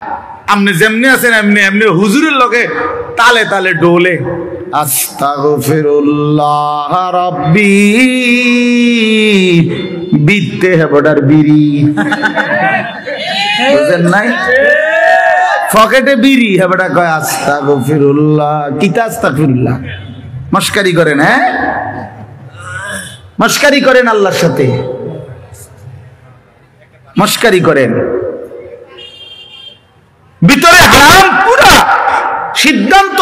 আপনি যেমনি আছেন এমনি এমনি হুজুরের লগে তালে তালে ডোলে আস্তাগফিরুল্লাহ রাব্বি বিতে হেবডার বিড়ি বুঝেন নাই পকেটে বিড়ি হেবডা কয় আস্তাগফিরুল্লাহ কিতা আস্তাগফিরুল্লাহ মস্কারি করেন হ্যাঁ মস্কারি করেন আল্লাহর সাথে মস্কারি করেন ভিতরে হারাম পুরা সিদ্ধান্ত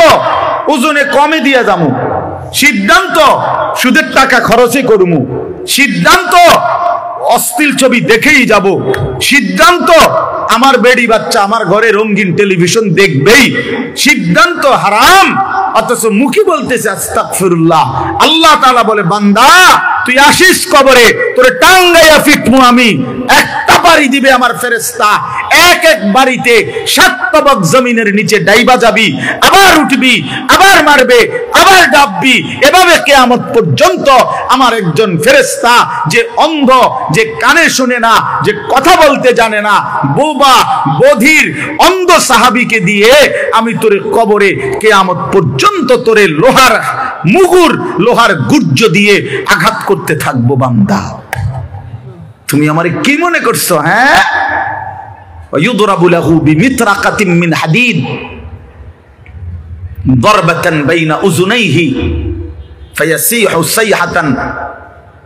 ওজনে কমে দিয়া যামু সিদ্ধান্ত সুদের টাকা খরচে করমু সিদ্ধান্ত অশ্লীল ছবি দেখেই যাব সিদ্ধান্ত আমার বেডি বাচ্চা আমার ঘরে রঙিন টেলিভিশন দেখবেই সিদ্ধান্ত হারাম অথচ মুখে বলতেছে আস্তাগফিরুল্লাহ আল্লাহ তাআলা বলে বান্দা তুই আসিস কবরে তোরে টাঙ্গাইয়া ফিটমু আমি একটা বাড়ি দিবে আমার ফেরেশতা এক এক বাড়িতে 7 তবক জমিনের নিচে ডাইবা যাবি আবার উঠবি আবার মারবে আবার ডাববি এভাবে কিয়ামত পর্যন্ত আমার একজন ফেরেশতা যে অন্ধ যে কানে শুনে না যে কথা বলতে জানে না বোবা বধির অন্ধ সাহাবীকে দিয়ে আমি তোরে কবরে কিয়ামত পর্যন্ত তোরে লোহার মুগুর লোহার গুর্জ দিয়ে আঘাত করতে থাকবো বান্দা তুমি আমারে কি মনে করছো হ্যাঁ ওয়ায়ুদরাবু লাহু বিমিতরাকাতিন মিন হাদিদ দরবাতান বাইনা উযুনাইহি ফায়াসিহু সাইহাতান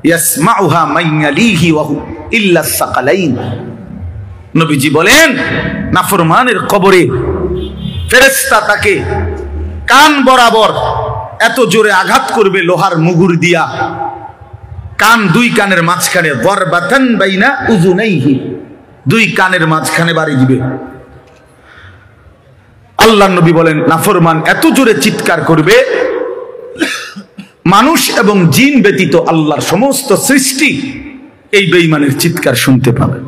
ইয়াসমাউহা মান ইয়ালিহি ওয়া ইল্লা সাকালাইন নবীজি বলেন নাফরমানের কবরে ফেরেশতা তাকে কান বরাবর এত জোরে আঘাত করবে লোহার মুগুর দিয়া কান দুই কানের মাঝখানে দরবাতান বাইনা উযুনাইহি দুই কানের মাঝখানে বাড়ি দিবে আল্লাহর নবী বলেন নাফরমান এত জোরে চিৎকার করবে মানুষ এবং জিন ব্যতীত আল্লাহর সমস্ত সৃষ্টি এই বেঈমানের চিৎকার শুনতে পাবে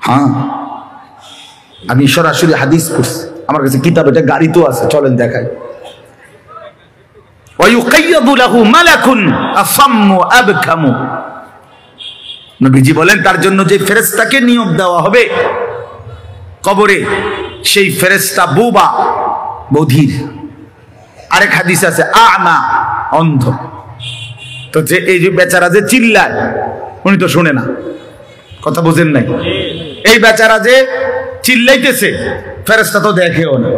হ্যাঁ আমি সরাসরি হাদিস পড়ছি আমার কাছে কিতাব এটা গাড়িতেও আছে চলেন দেখাই ওয়ায়ুকাইয়াদু লাহু মালাকুন আসাম্মু আবকামু নবীজি বলেন তার জন্য যে ফেরেশতাকে নিয়োগ দেওয়া হবে কবরে সেই ফেরেশতা বুবা বধির আরেক হাদিস আছে আ'মা অন্ধ তো যে এই যে বেচারা যে চিল্লায় উনি তো শুনে না কথা বুঝেন নাই এই বেচারা যে চিল্লাইতেছে ফেরেশতা তো দেখেও না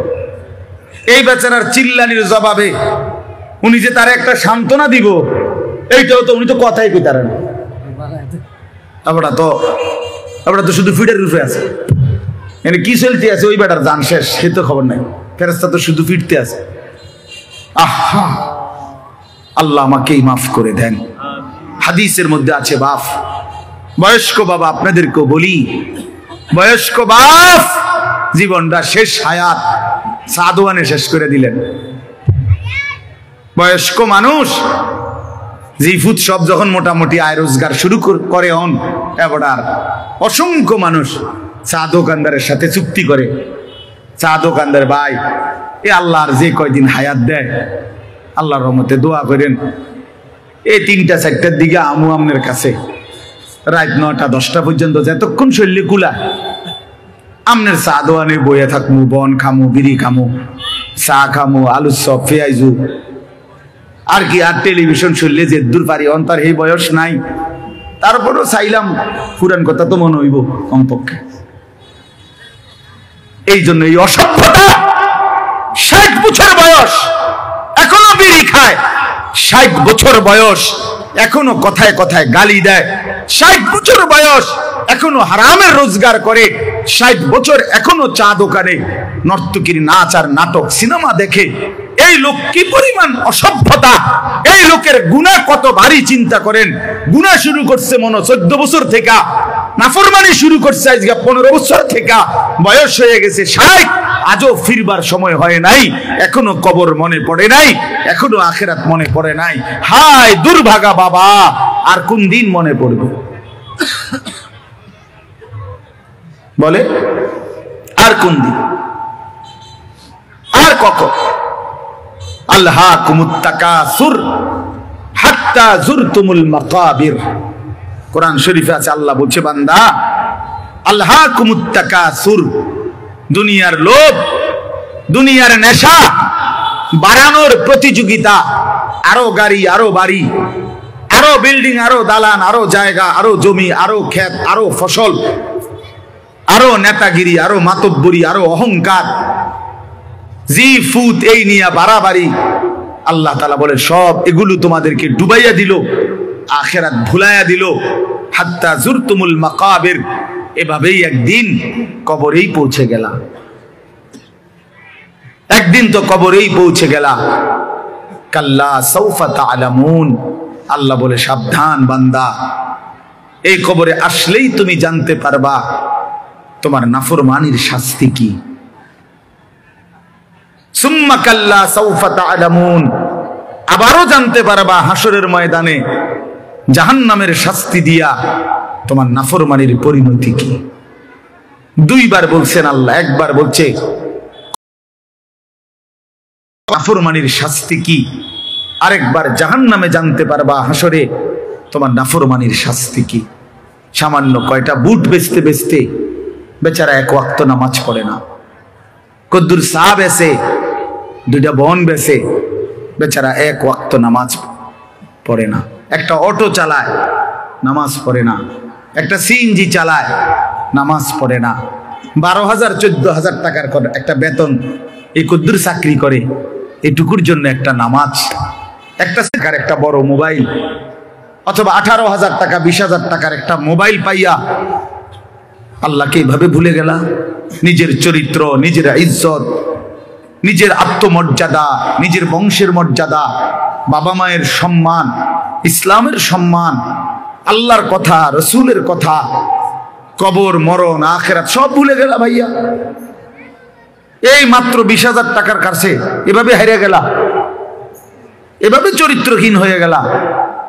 এই বেচারার চিল্লানির জবাবে উনি যে তার একটা সান্ত্বনা দিব এইটাও তো উনি তো কথাই কইতারে না আমরা তো শুধু ফিটের রূপে আছে মানে কি চলতে আছে ওই বেটার জান শেষ সে তো খবর নাই ফেরেশতা তো শুধু ফিরতে আছে আহা আল্লাহ আমাকেই মাফ করে দেন হাদিসের মধ্যে আছে বাপ বয়স্ক বাবা আপনাদেরকেও বলি বয়স্ক বাপ জীবনটা শেষ হায়াত সাদওয়ানে শেষ করে দিলেন বয়স্ক মানুষ জিফুত সব যখন মোটামুটি আয় রোজগার শুরু করে হন এবার অসংখ্য মানুষ চা দোকানদারের সাথে চুক্তি করে চা দোকানদার ভাই এ আল্লাহর যে কয়দিন হায়াত দেয় আল্লাহর রহমতে দোয়া করেন এই 3টা 4টার দিকে আমু আমনের কাছে রাত 9টা 10টা পর্যন্ত যতক্ষণ শরীরে কুলা আমনের চা দোয়ানে বইয়া থাকমু বন খামু বিড়ি খামু চা খামু আলু চপ পেঁয়াজু আর কি আর টেলিভিশন শুনলে যে দূর পারি অন্তর এই বয়স নাই তারপরও চাইলাম পুরান কথা তো মনে হইব কমপক্ষে এই জন্য এই অসভ্যতা 60 বছর বয়স এখনো বিড়ি খায় 60 বছর বয়স এখনো কথায় কথায় গালি দেয় 60 বছর বয়স এখনো হারামের রোজগার করে 60 বছর এখনো চা দোকানে নর্তকীর নাচ আর নাটক সিনেমা দেখে এই লোক কি পরিমাণ অসভ্যতা এই লোকের গুনাহ কত ভারী চিন্তা করেন গুনাহ শুরু করছে মনে 14 বছর থেকে নাফরমানি শুরু করছে আজকে 15 বছর থেকে বয়স হয়ে গেছে 60 আজও ফিরবার সময় হয় নাই এখনো কবর মনে পড়ে নাই এখনো আখিরাত মনে পড়ে নাই হায় দুর্ভাগা বাবা আর কোন দিন মনে পড়বে বলে আর কোন দিন আর কখন আল্লাহাকুমুত তাকাসুর হাত্তা যুরতুমুল মাকাবির কোরআন শরীফে আছে আল্লাহ বলছে বান্দা আলহাকুমুত তাকাসুর, দুনিয়ার লোভ, দুনিয়ার নেশা বাড়ানোর প্রতিযোগিতা, আরো গাড়ি, আরো বাড়ি, আরো বিল্ডিং, আরো দালান, আরো জায়গা, আরো জমি, আরো ক্ষেত, আরো ফসল, আরো নেতাগিরি, আরো মাতব্বরি, আরো অহংকার, জি ফুত, এই নিয়ে বাড়াবাড়ি। আল্লাহ তাআলা বলে সব এগুলো তোমাদেরকে ডুবাইয়া দিল, আখিরাত ভুলাইয়া দিল। হাত্তা জুরতুমুল মাকাবির, এভাবেই একদিন কবরেই পৌঁছে গেলা, একদিন তো কবরেই পৌঁছে গেলা। কাল্লা সাউফা তা'লামুন, আল্লাহ বলে সাবধান বান্দা, এই কবরে আসলেই তুমি জানতে পারবা তোমার নাফরমানির শাস্তি কি। সুম্মা কাল্লা সাউফা তা'লামুন, আবারও জানতে পারবা হাসরের ময়দানে জাহান্নামের শাস্তি দিয়া তোমার নাফরমানির পরিণতি কি। দুইবার বলছেন আল্লাহ, একবার বলছে নাফরমানির শাস্তি কি, আরেকবার জাহান্নামে জানতে পারবা হাসরে তোমার নাফরমানির শাস্তি কি। সামান্য কয়টা বুট বেচতে বেচতে বেচারা এক ওয়াক্ত নামাজ পড়ে না, কদ্দুর চা বেচে, দুইটা বন বেচে, বেচারা এক ওয়াক্ত নামাজ পড়ে না। একটা অটো চালায়, নামাজ পড়ে না। একটা সিএনজি চালায়, নামাজ পড়ে না। 12,000 14,000 টাকার একটা বেতন, এই কদ্দুর চাকরি করে, এটুকুর জন্য একটা নামাজ, একটা টাকার একটা বড় মোবাইল, অথবা 18,000 টাকা 20,000 টাকার একটা মোবাইল পাইয়া আল্লাহকে এইভাবে ভুলে গেলা। নিজের চরিত্র, নিজের ইজ্জত, নিজের আত্মমর্যাদা, নিজের বংশের মর্যাদা, বাবা মায়ের সম্মান, ইসলামের সম্মান, আল্লাহর কথা, রসুলের কথা, কবর, মরণ, আখিরাত সব ভুলে গেলা ভাইয়া। এই মাত্র 20,000 টাকার কাছে এভাবে হেরে গেলা, এভাবে চরিত্রহীন হয়ে গেলা।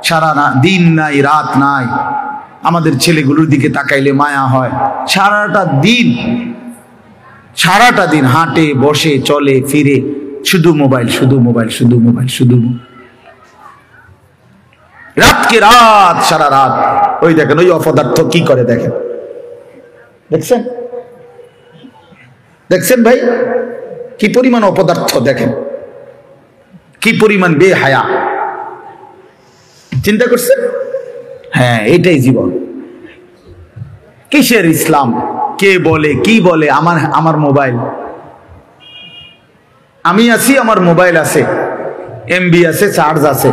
সারা দিন নাই, রাত নাই। আমাদের ছেলেগুলোর দিকে তাকাইলে মায়া হয়। সারাটা দিন হাঁটে, বসে, চলে, ফিরে, শুধু মোবাইল, শুধু মোবাইল, শুধু মোবাইল, শুধু রাতকে রাত, সারা রাত। ওই দেখেন ওই অপদার্থ কি করে, দেখেন, দেখছেন, দেখছেন ভাই কি পরিমাণ অপদার্থ, দেখেন কি পরিমাণ বেহায়া। চিন্তা করছেন? হ্যাঁ, এটাই জীবন। কিসের ইসলাম? কে বলে, কি বলে? আমার মোবাইল, আমি আছি, আমার মোবাইল আছে, এমবি আছে, চার্জ আছে,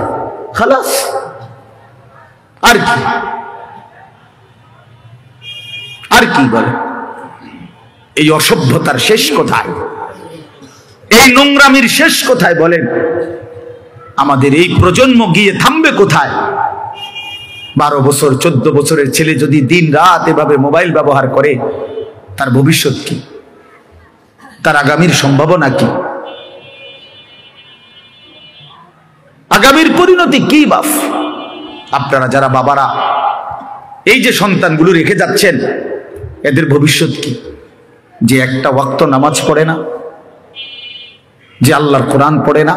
খালাস। আর কি, আর কি বলে? এই অসভ্যতার শেষ কোথায়? এই নোংরামির শেষ কোথায় বলেন? আমাদের এই প্রজন্ম গিয়ে থামবে কোথায়? 12 বছর 14 বছরের ছেলে যদি দিন রাত এভাবে মোবাইল ব্যবহার করে, তার ভবিষ্যৎ কি? তার আগামীর সম্ভাবনা কি? আগামীর পরিণতি কি বাপ? আপনারা যারা বাবারা এই যে সন্তানগুলো রেখে যাচ্ছেন, এদের ভবিষ্যৎ কি? যে একটা ওয়াক্ত নামাজ পড়ে না, যে আল্লাহর কোরআন পড়ে না।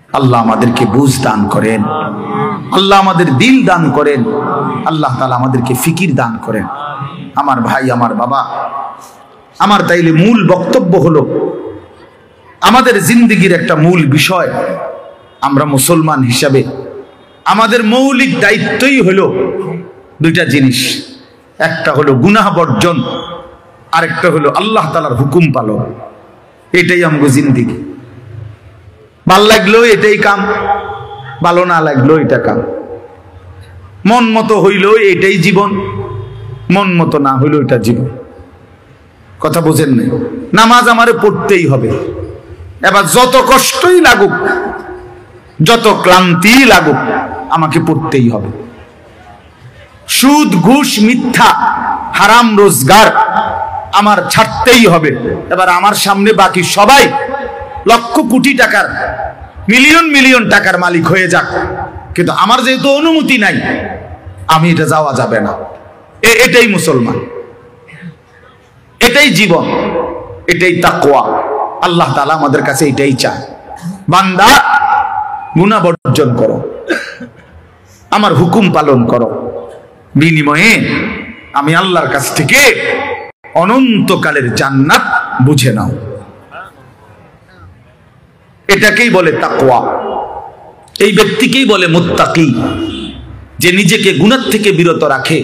আল্লাহ আমাদেরকে বুঝ দান করেন, আল্লাহ আমাদের দিল দান করেন, আল্লাহ তাআলা আমাদেরকে ফিকির দান করেন। আমার ভাই, আমার বাবা, আমার তাইলে মূল বক্তব্য হলো, আমাদের জিন্দেগির একটা মূল বিষয়, আমরা মুসলমান হিসাবে আমাদের মৌলিক দায়িত্বই হলো দুইটা জিনিস। একটা হলো গুনাহ বর্জন, আরেকটা হলো আল্লাহ তাআলার হুকুম পালন। এটাই আমগো জিন্দেগি। ভাল লাগলো এটাই কাম, ভালো না লাগলো এটা কাম। মন মতো হইল এটাই জীবন, মন মতো না হইল এটা জীবন। কথা বোঝেন নাই? নামাজ আমারে পড়তেই হবে, এবার যত কষ্টই লাগুক, যত ক্লান্তি লাগুক, আমাকে পড়তেই হবে। সুদ, ঘুষ, মিথ্যা, হারাম রোজগার আমার ছাড়তেই হবে। এবার আমার সামনে বাকি সবাই লক্ষ কোটি টাকার, মিলিয়ন মিলিয়ন টাকার মালিক হয়ে যাক, কিন্তু আমার যেহেতু অনুমতি নাই, আমি এটা যাওয়া যাবে না। এটাই মুসলমান, এটাই জীবন, এটাই তাকওয়া। আল্লাহ তাআলা আমাদের কাছে এটাই চায়, বান্দা গুনাহ বর্জন করো, আমার হুকুম পালন করো, বিনিময়ে আমি আল্লাহর কাছ থেকে অনন্তকালের জান্নাত বুঝে নাও। এটাকেই বলে তাকওয়া। এই ব্যক্তিকেই বলে মুত্তাকি, যে নিজেকে গুনাহ থেকে বিরত রাখে,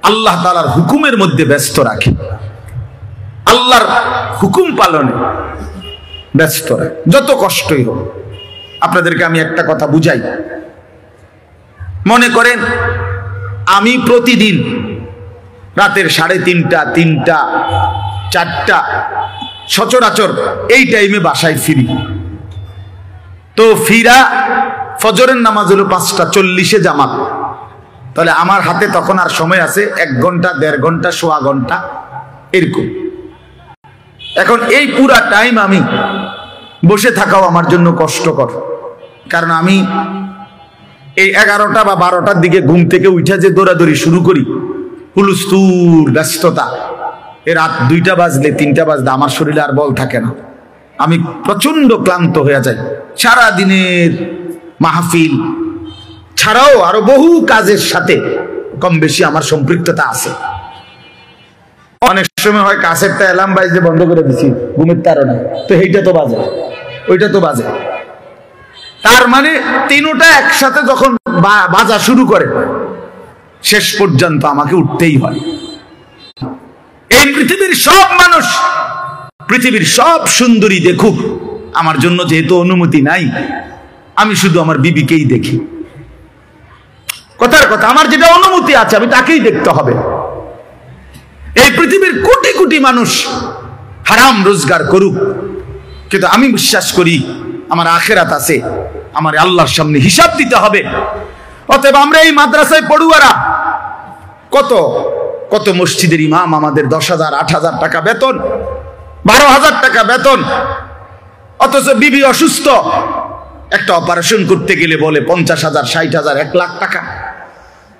আল্লাহ তাআলার হুকুমের মধ্যে ব্যস্ত রাখে, আল্লাহর হুকুম পালনে ব্যস্ত রাখে, যত কষ্টই হোক। আপনাদেরকে আমি একটা কথা বুঝাই। মনে করেন আমি প্রতিদিন রাতের 3:30, 3টা, 4টা সচরাচর এই টাইমে বাসায় ফিরি। তো ফিরা ফজরের নামাজ হলো 5:40 জামাত। তাহলে আমার হাতে তখন আর সময় আছে 1 ঘন্টা, 1.5 ঘন্টা, 1.25 ঘন্টা এরকম। এখন এই পুরা টাইম আমি বসে থাকাও আমার জন্য কষ্টকর, কারণ আমি এই 11টা বা 12টার দিকে ঘুম থেকে উঠে যে দৌড়াদৌড়ি শুরু করি, হুলস্থুল ব্যস্ততা, এ রাত 2টা বাজলে 3টা বাজলে আমার শরীরে আর বল থাকে না, আমি প্রচন্ড ক্লান্ত হয়ে যাই। সারা দিনের মাহফিল ছাড়াও আরো বহু কাজের সাথে কম বেশি আমার সম্পৃক্ততা আছে। অনেক সময় হয় কাছেরটা অ্যালার্ম বাজে বন্ধ করে দিছি ঘুমের তাড়না, তো এইটা তো বাজে, ওইটা তো বাজে। তার মানে 3টা একসাথে যখন বাজা শুরু করে শেষ পর্যন্ত আমাকে উঠতেই হয়। এই পৃথিবীর সব মানুষ, পৃথিবীর সব সুন্দরী দেখুক, আমার জন্য যেহেতু অনুমতি নাই, আমি শুধু আমার বিবিকেই দেখি। কথার কথা, আমার যেটা অনুমতি আছে আমি তাকেই দেখতে হবে। এই পৃথিবীর কোটি কোটি মানুষ হারাম রোজগার করুক, কিন্তু আমি বিশ্বাস করি আমার আখিরাত আছে, আমার আল্লাহর সামনে হিসাব দিতে হবে। অতএব আমরা এই মাদ্রাসায় পড়ুয়ারা, কত কত মসজিদের ইমাম আমাদের 10,000, 8,000 টাকা বেতন, 12,000 টাকা বেতন, অথচ বিবি অসুস্থ, একটা অপারেশন করতে গেলে বলে 50,000, 60,000, 1 লাখ টাকা।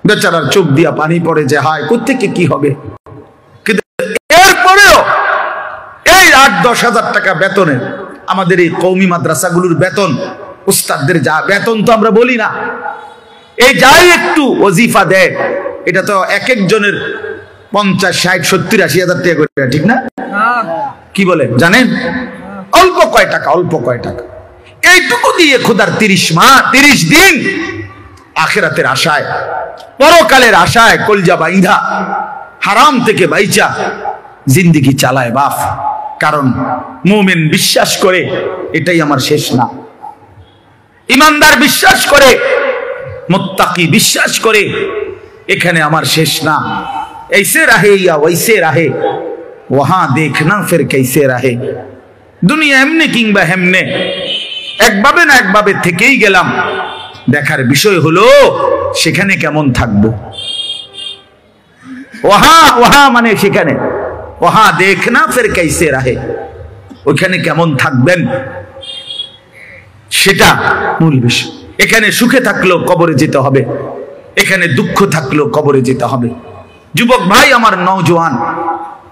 বেচারার চোখ দিয়া পানি পড়ে যে হায় কোত্থেকে কি হবে। কিন্তু এরপরেও এই 8-10 হাজার টাকা বেতনের আমাদের এই কওমি মাদ্রাসাগুলোর বেতন, উস্তাদদের যা বেতন তো আমরা বলি না, এই যাই একটু ওজিফা দেয় এটা তো এক একজনের 50, 60, 70, 80 হাজার টাকা করে, ঠিক না? কি বলে জানেন? অল্প কয় টাকা, অল্প কয় টাকা। এইটুকু দিয়ে খোদার 30 মাস 30 দিন আখিরাতের আশায়, পরকালের আশায় কলজা বাইন্ধা হারাম থেকে বাইচা জিন্দেগি চালায় বাপ। কারণ মুমিন বিশ্বাস করে এটাই আমার শেষ না, ইমানদার বিশ্বাস করে, মুত্তাকি বিশ্বাস করে এখানে আমার শেষ না। ऐसे रहे या वैसे रहे वहां देखना फिर कैसे रहे। দুনিয়া এমনি কিংবা হেমনে, একভাবে না একভাবে থেকেই গেলাম, দেখার বিষয় হলো সেখানে কেমন থাকবো। ওহা মানে সেখানে, ওহা দেখনা ফির कैसे रहे, ওখানে কেমন থাকবেন সেটা মূল বিষয়। এখানে সুখে থাকলেও কবরে যেতে হবে, এখানে দুঃখ থাকলেও কবরে যেতে হবে। যুবক ভাই আমার, নওজোয়ান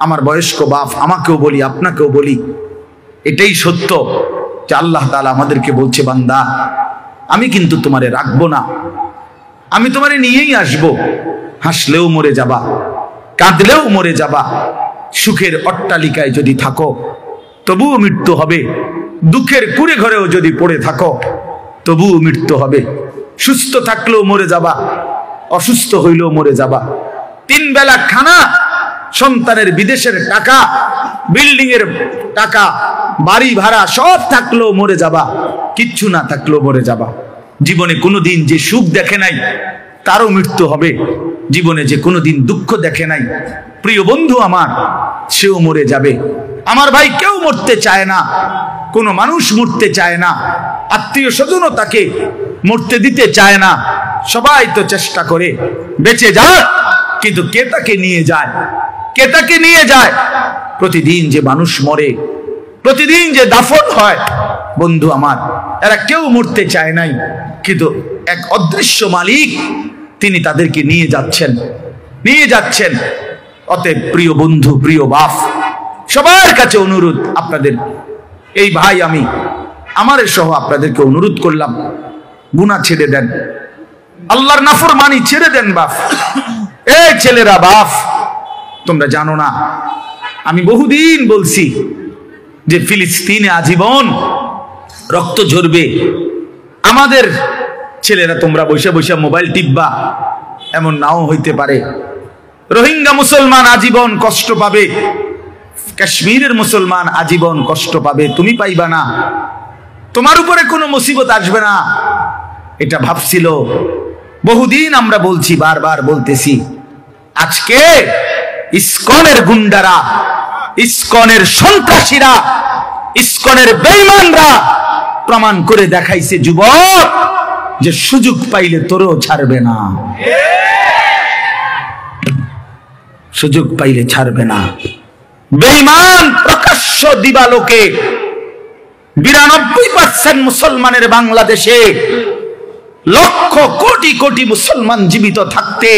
আমার, বয়স্ক বাপ, আমাকেও বলি আপনাকেও বলি, এটাই সত্য যে আল্লাহ তাআলা আমাদেরকে বলছে, বান্দা আমি কিন্তু তোমারে রাখবো না, আমি তোমারে নিয়েই আসবো। হাসলেও মরে যাবা, কাঁদলেও মরে যাবা, সুখের অট্টালিকায় যদি থাকো তবুও মৃত্যু হবে, দুঃখের কুড়ে ঘরেও যদি পড়ে থাকো তবুও মৃত্যু হবে। সুস্থ থাকলেও মরে যাবা, অসুস্থ হইলেও মরে যাবা। 3 বেলা খানা, সন্তানের বিদেশের টাকা, বিল্ডিং এর টাকা, বাড়ি ভাড়া সব থাকলেও মরে যাবা, কিচ্ছু না থাকলেও মরে যাবা। জীবনে কোনোদিন যে সুখ দেখে নাই তারও মৃত্যু হবে, জীবনে যে কোনোদিন দুঃখ দেখে নাই প্রিয় বন্ধু আমার, সেও মরে যাবে। আমার ভাই, কেউ মরতে চায় না, কোনো মানুষ মরতে চায় না, আত্মীয় স্বজনও তাকে মরতে দিতে চায় না। সবাই তো চেষ্টা করে বেঁচে যায়, কিন্তু কে তাকে নিয়ে যায়? কে তাকে নিয়ে যায়? প্রতিদিন যে মানুষ মরে, প্রতিদিন যে দাফন হয়, বন্ধু আমার, এরা কেউ মরতে চায় নাই, কিন্তু এক অদৃশ্য মালিক তিনি তাদেরকে নিয়ে যাচ্ছেন, নিয়ে যাচ্ছেন। অতএব প্রিয় বন্ধু, প্রিয় বাপ, সবার কাছে অনুরোধ, আপনাদের এই ভাই, আমি আমার সহ আপনাদেরকে অনুরোধ করলাম, গুনাহ ছেড়ে দেন, আল্লাহর নাফরমানি ছেড়ে দেন বাপ। এই ছেলেরা বাপ, তোমরা জানো না, আমি বহুদিন বলছি যে ফিলিস্তিনে আজীবন রক্ত ঝরবে। আমাদের ছেলেরা তোমরা বসে বসে মোবাইল টিপবা, এমন নাও হইতে পারে। রোহিঙ্গা মুসলমান আজীবন কষ্ট পাবে, কাশ্মীরের মুসলমান আজীবন কষ্ট পাবে, তুমি পাইবা না, তোমার উপরে কোনো মুসিবত আসবে না। এটা ভাবছিল বহুদিন, আমরা বলছি, বারবার বলতেছি। আজকে ইসকনের গুন্ডারা, ইসকনের সন্ত্রাসীরা, ইসকনের বেঈমানরা প্রমাণ করে দেখাইছে যুবক, যে সুযোগ পাইলে তোরও ছাড়বে না, সুযোগ পাইলে ছাড়বে না। বেঈমান প্রকাশ্য দিবালোকে 92% মুসলমানের বাংলাদেশে লক্ষ কোটি কোটি মুসলমান জীবিত থাকতে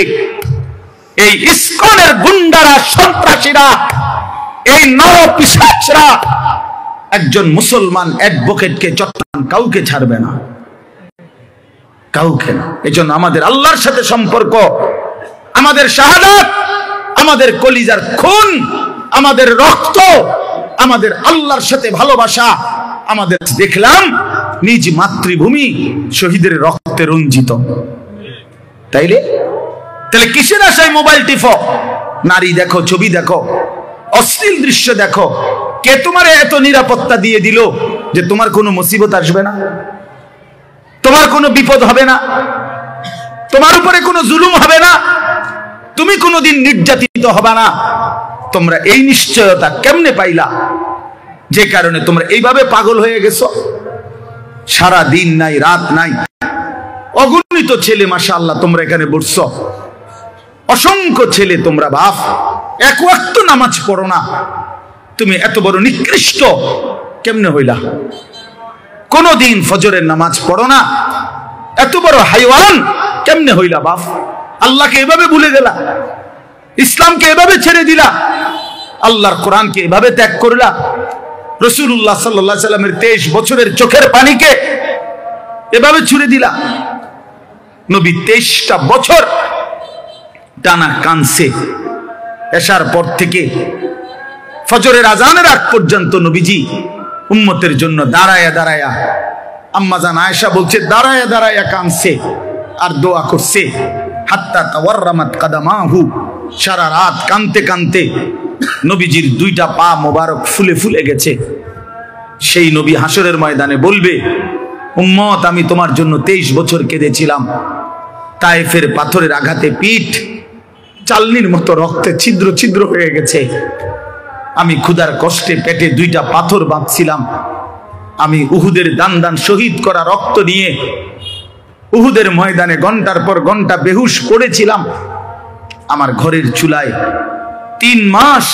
এই ইসকনের গুন্ডারা, সন্ত্রাসীরা, এই নরপিশাচরা একজন মুসলমান অ্যাডভোকেটকে, চট্টগ্রাম কাউকে ছাড়বে না, কাউকে না। এজন্য আমাদের আল্লাহর সাথে সম্পর্ক, আমাদের শাহাদাত, আমাদের কলিজার খুন, আমাদের রক্ত, আমাদের আল্লাহর সাথে ভালোবাসা, আমাদের দেখলাম নিজ মাতৃভূমি শহীদের রক্তে রঞ্জিত। তাইলে তাহলে কিসের আশায় মোবাইল টিপো? নারী দেখো, ছবি দেখো, অশ্লীল দৃশ্য দেখো। কে তোমার এত নিরাপত্তা দিয়ে দিল যে তোমার কোনো মুসিবত আসবে না, তোমার কোনো বিপদ হবে না, তোমার উপরে কোনো জুলুম হবে না, তুমি কোনোদিন নির্যাতিত হবে না? তোমরা এই নিশ্চয়তা কেমনে পাইলা? যে কারণে তোমরা এইভাবে পাগল হয়ে গেছো। সারা দিন নাই, রাত নাই, অগণিত ছেলে, মাশাআল্লাহ, তোমরা এখানে বসছো, অসংখ্য ছেলে, তোমরা বাপ এক ওয়াক্ত নামাজ পড়ো না। তুমি এত বড় নিকৃষ্ট কেমনে হইলা? কোনদিন ফজরের নামাজ পড়ো না, এত বড় হাইওয়ান কেমনে হইলা বাপ? আল্লাহকে এভাবে ভুলে গেলা, ইসলামকে এভাবে ছেড়ে দিলা, আল্লাহর কোরআনকে এভাবে ত্যাগ করলা, রাসূলুল্লাহ সাল্লাল্লাহু আলাইহি সাল্লামের 23 বছরের চোখের পানিকে এভাবে ছুড়ে দিলা। নবী 23টা বছর টানা কানছে, এশার পর থেকে ফজরের আজানের আগ পর্যন্ত নবীজি উম্মতের জন্য দাঁড়ায়া দাঁড়ায়া, আম্মা জান আয়েশা বলছে, দাঁড়ায়া দাঁড়ায়া কানছে আর দোয়া করছে। হাত্তা তাওয়াররামাত কাদামাহু, সারা রাত কানতে কানতে নবীজির 2টা পা মোবারক ফুলে ফুলে গেছে। সেই নবী হাসরের ময়দানে বলবে, উম্মত, আমি তোমার জন্য 23 বছর কেঁদেছিলাম। তায়েফের পাথরের আঘাতে পিঠ চালনির মতো রক্তে ছিদ্র ছিদ্র হয়ে গেছে। আমি ক্ষুধার কষ্টে পেটে 2টা পাথর বাঁধছিলাম। আমি উহুদের দান দান শহীদ করা রক্ত নিয়ে উহুদের ময়দানে ঘন্টার পর ঘন্টা বেহুশ পড়েছিলাম। আমার ঘরের চুলায় 3 মাস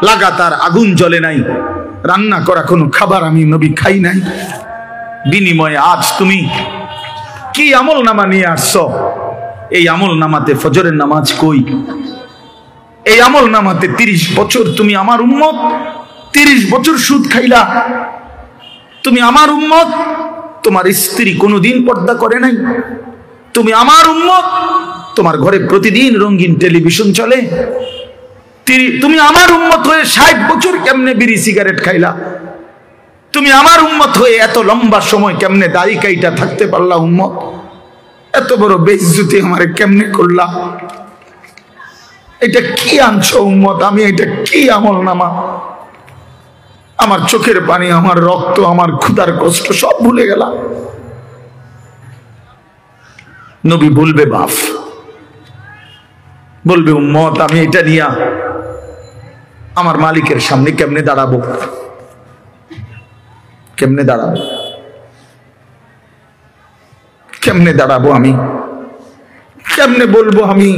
লাগাতার আগুন জ্বলে নাই, রান্না করা কোনো খাবার আমি নবী খাই নাই। বিনিময়ে আজ তুমি কি আমল নামা নিয়ে আসছো? এই আমল নামাতে ফজরের নামাজ কই? এই আমল নামাতে 30 বছর তুমি আমার উম্মত, 30 বছর সুদ খাইলা। তুমি আমার উম্মত, তোমার স্ত্রী কোনোদিন পর্দা করে নাই। তুমি আমার উম্মত, তোমার ঘরে প্রতিদিন রঙিন টেলিভিশন চলে। তুমি আমার উম্মত হয়ে 60 বছর কেমনে বিড়ি সিগারেট খাইলা? তুমি আমার উম্মত হয়ে এত লম্বা সময় কেমনে দাড়ি কাইটা থাকতে পারলা? উম্মত, এত বড় বেইজ্জতি আমারে কেমনে করলা? এটা কি আনছো উম্মত? আমি এটা কি আমল নামা? আমার চোখের পানি, আমার রক্ত, আমার ক্ষুধার কষ্ট সব ভুলে গেলাম। নবী বলবে, বাপ বলবে, উম্মত, আমি এটা নিয়া আমার মালিকের সামনে কেমনে দাঁড়াবো? কেমনে দাঁড়াবো? কেমনে দাঁড়াবো? আমি কেমনে বলবো আমি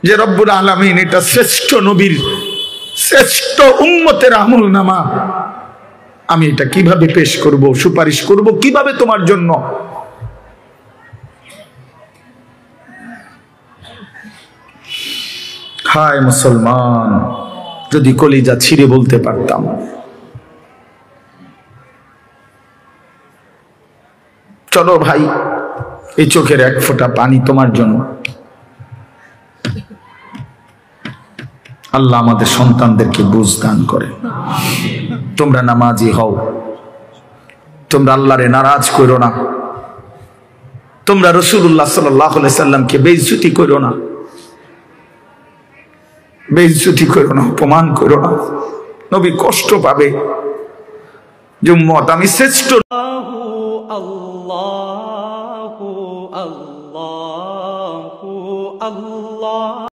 যে রব্বুল আলামিন এটা শ্রেষ্ঠ নবীর, শ্রেষ্ঠ উম্মতের আমল নামা, আমি এটা কিভাবে পেশ করব, সুপারিশ করব কিভাবে তোমার জন্য? হায় মুসলমান, যদি কলিজা ছিঁড়ে বলতে পারতাম, চলো ভাই, এই চোখের এক ফোঁটা পানি তোমার জন্য, আল্লাহ আমাদের সন্তানদেরকে বুঝ দান করে। তোমরা নামাজি হও, তোমরা আল্লাহরে নারাজ করো না, তোমরা রাসূলুল্লাহ সাল্লাল্লাহু আলাইহি সাল্লামকে বেইজ্জতি করো না, বেইজ্জতি করো না, অপমান করো না। নবী কষ্ট পাবে যে উম্মত আমি শ্রেষ্ঠ। আল্লাহু আল্লাহু আল্লাহ।